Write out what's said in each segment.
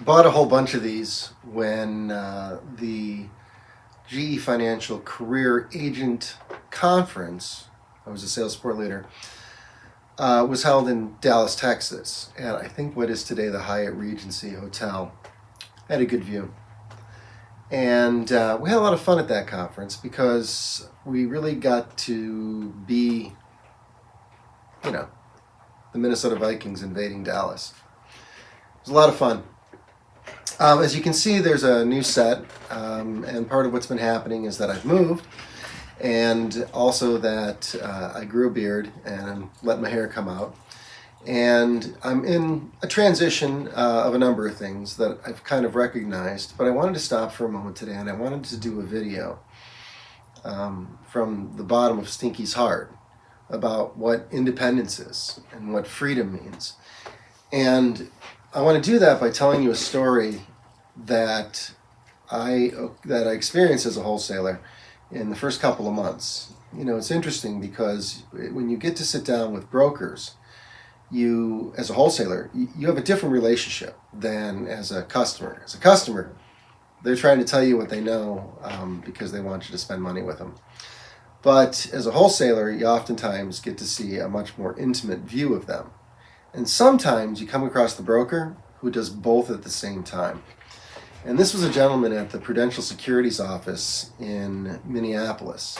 Bought a whole bunch of these when the GE Financial Career Agent Conference, I was a sales support leader, was held in Dallas, Texas, at I think what is today the Hyatt Regency Hotel. Had a good view. And we had a lot of fun at that conference because we really got to be, the Minnesota Vikings invading Dallas. It was a lot of fun. As you can see, there's a new set, and part of what's been happening is that I've moved, and also that I grew a beard and I'm letting my hair come out. And I'm in a transition of a number of things that I've kind of recognized, but I wanted to stop for a moment today, and I wanted to do a video from the bottom of Stinky's heart about what independence is and what freedom means. And I want to do that by telling you a story that I experienced as a wholesaler in the first couple of months. It's interesting because when you get to sit down with brokers, you, as a wholesaler, you have a different relationship than as a customer. As a customer, they're trying to tell you what they know because they want you to spend money with them. But as a wholesaler, you oftentimes get to see a much more intimate view of them. And sometimes you come across the broker who does both at the same time. And this was a gentleman at the Prudential Securities office in Minneapolis.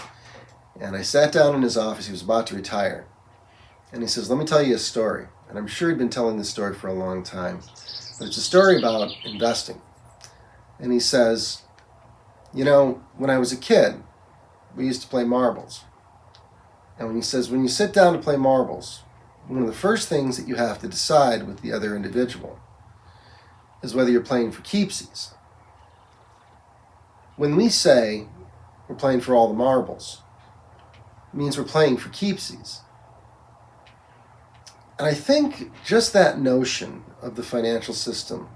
And I sat down in his office. He was about to retire. And he says, "Let me tell you a story." And I'm sure he'd been telling this story for a long time. But it's a story about investing. And he says, when I was a kid, we used to play marbles. And when he says, when you sit down to play marbles, one of the first things that you have to decide with the other individual is whether you're playing for keepsies. When we say we're playing for all the marbles, it means we're playing for keepsies. And I think just that notion of the financial system,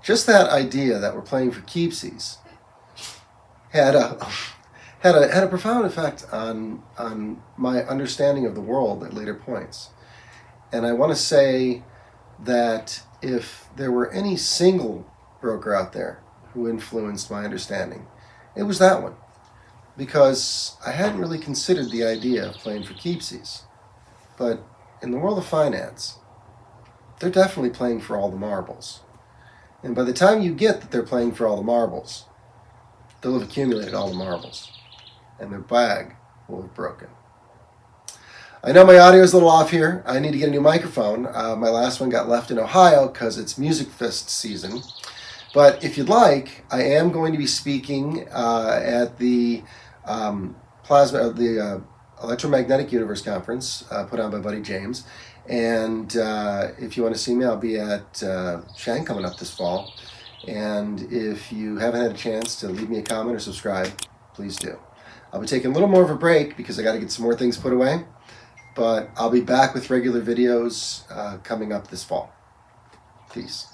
just that idea that we're playing for keepsies, had a profound effect on my understanding of the world at later points. And I want to say that if there were any single broker out there who influenced my understanding, it was that one. Because I hadn't really considered the idea of playing for keepsies. But in the world of finance, they're definitely playing for all the marbles. And by the time you get that they're playing for all the marbles, they'll have accumulated all the marbles. And their bag will have broken. I know my audio is a little off here. I need to get a new microphone. My last one got left in Ohio because it's Music Fest season. But if you'd like, I am going to be speaking at the Electromagnetic Universe Conference put on by Buddy James. And if you want to see me, I'll be at Shank coming up this fall. And if you haven't had a chance to leave me a comment or subscribe, please do. I'll be taking a little more of a break because I got to get some more things put away. But I'll be back with regular videos coming up this fall. Peace.